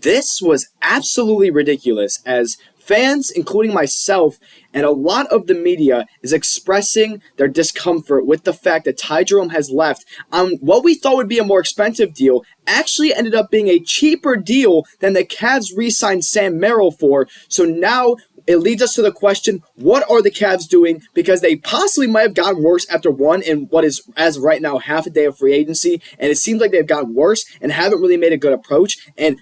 this was absolutely ridiculous as fans, including myself, and a lot of the media is expressing their discomfort with the fact that Ty Jerome has left on what we thought would be a more expensive deal actually ended up being a cheaper deal than the Cavs re-signed Sam Merrill for. So now it leads us to the question, what are the Cavs doing? Because they possibly might have gotten worse after one in what is, as of right now, half a day of free agency. And it seems like they've gotten worse and haven't really made a good approach. And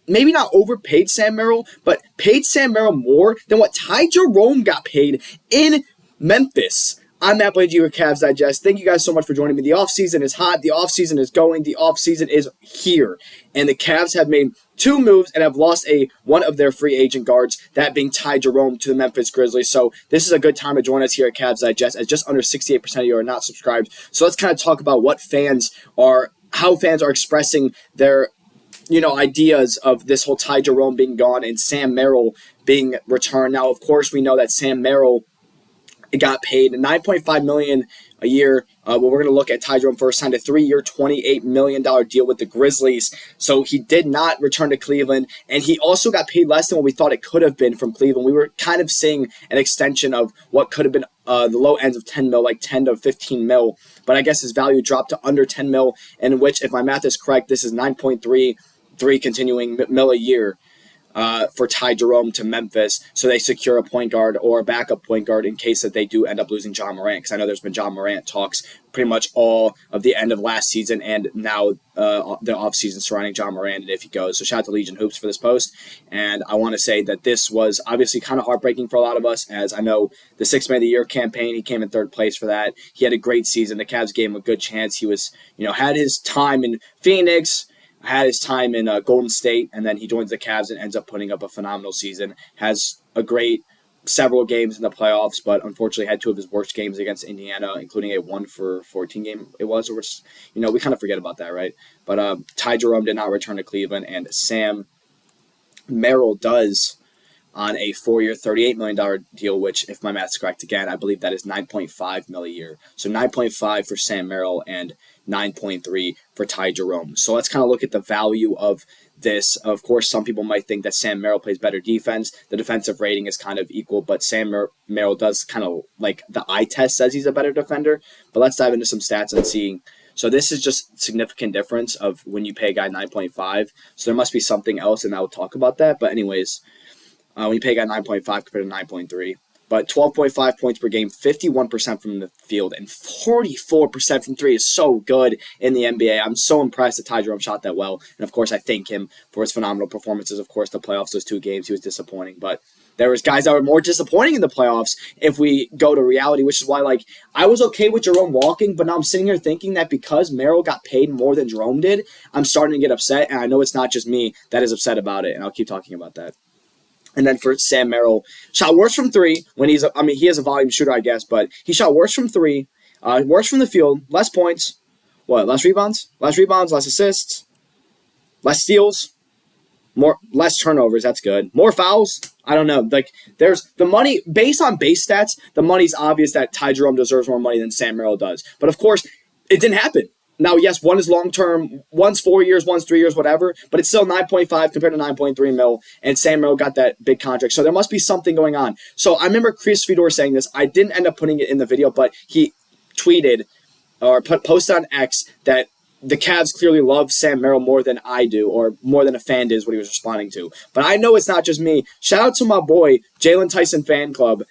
maybe not overpaid Sam Merrill, but paid Sam Merrill more than what Ty Jerome got paid in Memphis. I'm Matt Blade, your Cavs Digest. Thank you guys so much for joining me. The offseason is hot. The offseason is going. The offseason is here. And the Cavs have made two moves and have lost one of their free agent guards, that being Ty Jerome to the Memphis Grizzlies. So this is a good time to join us here at Cavs Digest, as just under 68% of you are not subscribed. So let's kind of talk about how fans are expressing their ideas of this whole Ty Jerome being gone and Sam Merrill being returned. Now, of course, we know that Sam Merrill got paid $9.5 million a year. But we're going to look at Ty Jerome first. Signed a 3-year, $28 million deal with the Grizzlies. So he did not return to Cleveland, and he also got paid less than what we thought it could have been from Cleveland. We were kind of seeing an extension of what could have been the low ends of 10 mil, like 10 to 15 mil. But I guess his value dropped to under 10 mil, in which, if my math is correct, this is 9.33 continuing mil a year. For Ty Jerome to Memphis, so they secure a point guard or a backup point guard in case that they do end up losing Ja Morant, because I know there's been Ja Morant talks pretty much all of the end of last season and now the offseason surrounding Ja Morant and if he goes. So shout out to Legion Hoops for this post, and I want to say that this was obviously kind of heartbreaking for a lot of us, as I know the Sixth Man of the Year campaign, he came in third place for that. He had a great season. The Cavs gave him a good chance. He was, had his time in Phoenix, had his time in Golden State, and then he joins the Cavs and ends up putting up a phenomenal season. Has a great several games in the playoffs, but unfortunately had two of his worst games against Indiana, including a 1-for-14 game it was, which, we kind of forget about that, right? But Ty Jerome did not return to Cleveland, and Sam Merrill does on a 4-year, $38 million deal, which, if my math's correct, again, I believe that is $9.5 million a year. So 9.5 for Sam Merrill and 9.3 for Ty Jerome. So let's kind of look at the value of this. Of course, some people might think that Sam Merrill plays better defense. The defensive rating is kind of equal, but Sam Merrill does kind of, like, the eye test says he's a better defender. But let's dive into some stats and see. So this is just significant difference of when you pay a guy 9.5. So there must be something else, and I will talk about that. But anyways, when you pay a guy 9.5 compared to 9.3. But 12.5 points per game, 51% from the field, and 44% from three is so good in the NBA. I'm so impressed that Ty Jerome shot that well. And, of course, I thank him for his phenomenal performances. Of course, the playoffs, those 2 games, he was disappointing. But there was guys that were more disappointing in the playoffs if we go to reality, which is why, I was okay with Jerome walking, but now I'm sitting here thinking that because Merrill got paid more than Jerome did, I'm starting to get upset. And I know it's not just me that is upset about it, and I'll keep talking about that. And then for Sam Merrill, shot worse from three when he is a volume shooter, I guess, but he shot worse from three, worse from the field, less points, less rebounds, less assists, less steals, less turnovers, that's good. More fouls, I don't know. There's the money, based on base stats, the money's obvious that Ty Jerome deserves more money than Sam Merrill does. But of course, it didn't happen. Now, yes, one is long-term, one's 4 years, one's 3 years, whatever, but it's still 9.5 compared to 9.3 mil, and Sam Merrill got that big contract. So there must be something going on. So I remember Chris Fedor saying this. I didn't end up putting it in the video, but he tweeted or posted on X that the Cavs clearly love Sam Merrill more than I do, or more than a fan is what he was responding to. But I know it's not just me. Shout out to my boy, Jalen Tyson Fan Club.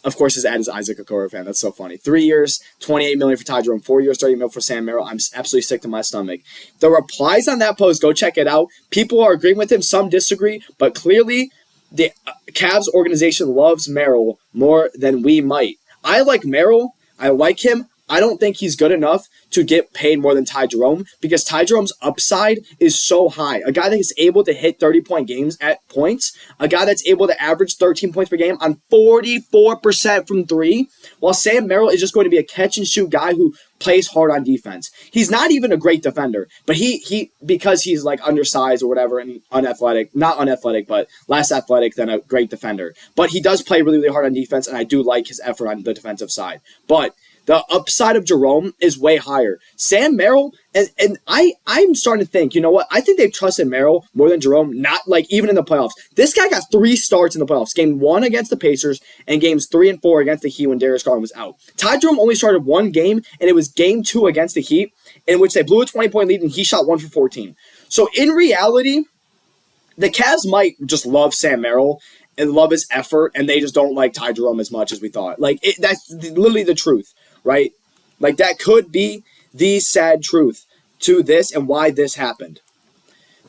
Of course, his ad is Isaac Okoro fan. That's so funny. 3 years, $28 million for Ty Jerome. 4 years, $30 million for Sam Merrill. I'm absolutely sick to my stomach. The replies on that post, go check it out. People are agreeing with him. Some disagree. But clearly, the Cavs organization loves Merrill more than we might. I like Merrill. I like him. I don't think he's good enough to get paid more than Ty Jerome, because Ty Jerome's upside is so high. A guy that is able to hit 30-point games at points, a guy that's able to average 13 points per game on 44% from three, while Sam Merrill is just going to be a catch-and-shoot guy who plays hard on defense. He's not even a great defender, but he because he's undersized or whatever and not unathletic, but less athletic than a great defender. But he does play really, really hard on defense, and I do like his effort on the defensive side. But the upside of Jerome is way higher. Sam Merrill, and I'm starting to think, you know what? I think they've trusted Merrill more than Jerome, not like even in the playoffs. This guy got 3 starts in the playoffs. Game 1 against the Pacers and games 3 and 4 against the Heat when Darius Garland was out. Ty Jerome only started 1 game, and it was game 2 against the Heat, in which they blew a 20-point lead and he shot 1 for 14. So in reality, the Cavs might just love Sam Merrill and love his effort, and they just don't like Ty Jerome as much as we thought. Like, that's literally the truth, right? Like, that could be the sad truth to this and why this happened.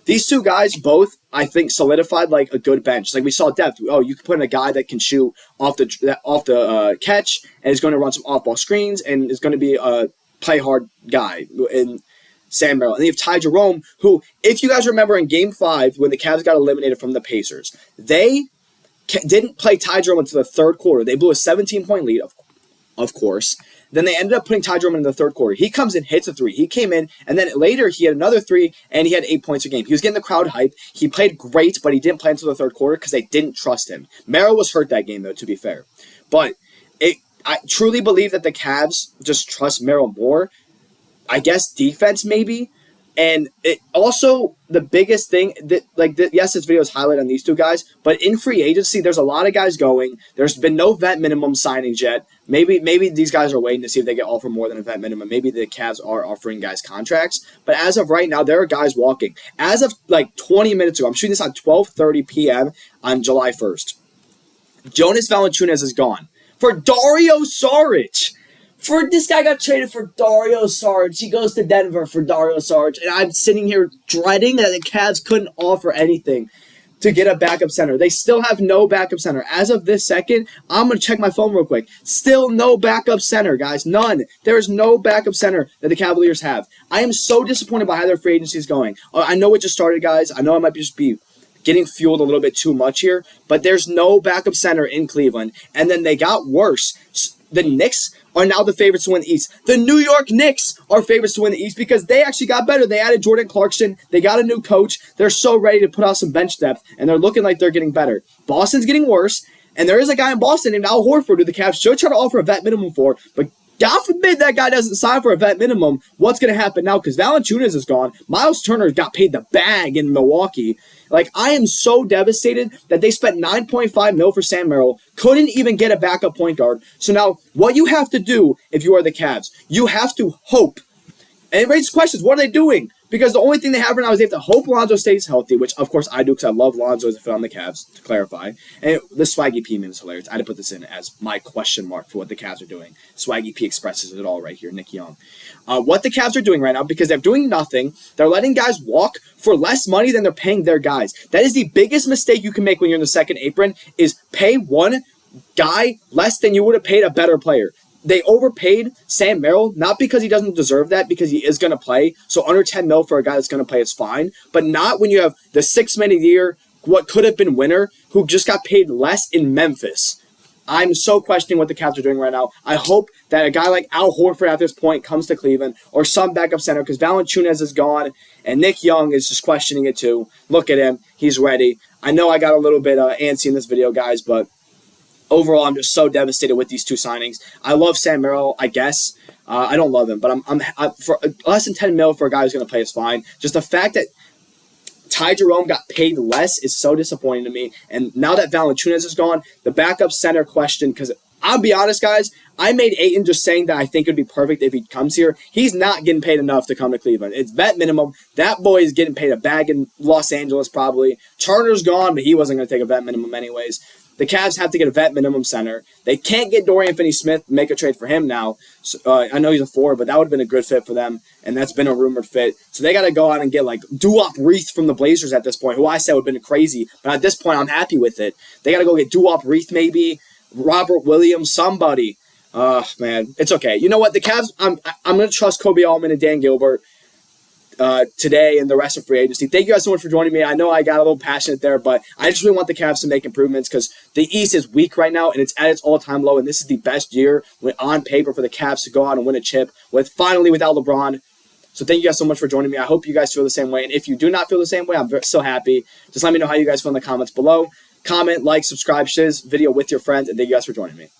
These two guys both, I think, solidified like a good bench. Like, we saw depth. Oh, you can put in a guy that can shoot off the catch and is going to run some off-ball screens and is going to be a play-hard guy in Sam Merrill. And you have Ty Jerome, who, if you guys remember in Game 5, when the Cavs got eliminated from the Pacers, they didn't play Ty Jerome until the third quarter. They blew a 17-point lead, of course. Then they ended up putting Ty Jerome in the third quarter. He comes in, hits a 3. He came in, and then later he had another 3, and he had 8 points a game. He was getting the crowd hype. He played great, but he didn't play until the third quarter because they didn't trust him. Merrill was hurt that game, though, to be fair. But I truly believe that the Cavs just trust Merrill more. I guess defense, maybe. And it also, the biggest thing, yes, this video is highlighted on these two guys, but in free agency, there's a lot of guys going. There's been no vet minimum signings yet. Maybe these guys are waiting to see if they get offered more than a vet minimum. Maybe the Cavs are offering guys contracts. But as of right now, there are guys walking. As of like 20 minutes ago, I'm shooting this on 12:30 p.m. on July 1st. Jonas Valanciunas is gone for Dario Saric. This guy got traded for Dario Saric. He goes to Denver for Dario Saric. And I'm sitting here dreading that the Cavs couldn't offer anything to get a backup center. They still have no backup center. As of this second, I'm going to check my phone real quick. Still no backup center, guys. None. There is no backup center that the Cavaliers have. I am so disappointed by how their free agency is going. I know it just started, guys. I know I might just be getting fueled a little bit too much here, but there's no backup center in Cleveland. And then they got worse. The Knicks are now the favorites to win the East. The New York Knicks are favorites to win the East because they actually got better. They added Jordan Clarkson. They got a new coach. They're so ready to put out some bench depth, and they're looking like they're getting better. Boston's getting worse, and there is a guy in Boston named Al Horford who the Cavs should try to offer a vet minimum for, but God forbid that guy doesn't sign for a vet minimum. What's going to happen now? Because Valanciunas is gone. Miles Turner got paid the bag in Milwaukee. Like, I am so devastated that they spent $9.5 million for Sam Merrill, couldn't even get a backup point guard. So now, what you have to do if you are the Cavs, you have to hope. And it raises questions. What are they doing? Because the only thing they have right now is they have to hope Lonzo stays healthy, which, of course, I do because I love Lonzo as a fit on the Cavs, to clarify. And the Swaggy P meme is hilarious. I had to put this in as my question mark for what the Cavs are doing. Swaggy P expresses it all right here, Nick Young. What the Cavs are doing right now, because they're doing nothing, they're letting guys walk for less money than they're paying their guys. That is the biggest mistake you can make when you're in the second apron, is pay one guy less than you would have paid a better player. They overpaid Sam Merrill, not because he doesn't deserve that, because he is going to play. So under $10 million for a guy that's going to play is fine. But not when you have the 6 man a year, what could have been winner, who just got paid less in Memphis. I'm so questioning what the Cavs are doing right now. I hope that a guy like Al Horford at this point comes to Cleveland, or some backup center, because Valanciunas is gone, and Nick Young is just questioning it too. Look at him. He's ready. I know I got a little bit antsy in this video, guys, but overall, I'm just so devastated with these two signings. I love Sam Merrill, I guess. I don't love him, but I'm for less than $10 million for a guy who's going to play is fine. Just the fact that Ty Jerome got paid less is so disappointing to me. And now that Valanciunas is gone, the backup center question, because I'll be honest, guys, I made Ayton just saying that I think it would be perfect if he comes here. He's not getting paid enough to come to Cleveland. It's vet minimum. That boy is getting paid a bag in Los Angeles probably. Turner's gone, but he wasn't going to take a vet minimum anyways. The Cavs have to get a vet minimum center. They can't get Dorian Finney-Smith, make a trade for him now. So, I know he's a 4, but that would have been a good fit for them, and that's been a rumored fit. So they got to go out and get, like, Duop Reith from the Blazers at this point, who I said would have been crazy, but at this point I'm happy with it. They got to go get Duop Reith maybe, Robert Williams, somebody. Man, it's okay. You know what? The Cavs, I'm going to trust Koby Altman and Dan Gilbert today and the rest of free agency. Thank you guys so much for joining me. I know I got a little passionate there, but I just really want the Cavs to make improvements because the East is weak right now and it's at its all-time low, and this is the best year on paper for the Cavs to go out and win a chip finally without LeBron. So thank you guys so much for joining me. I hope you guys feel the same way, and if you do not feel the same way, I'm so happy. Just let me know how you guys feel in the comments below. Comment, like, subscribe, share this video with your friends, and thank you guys for joining me.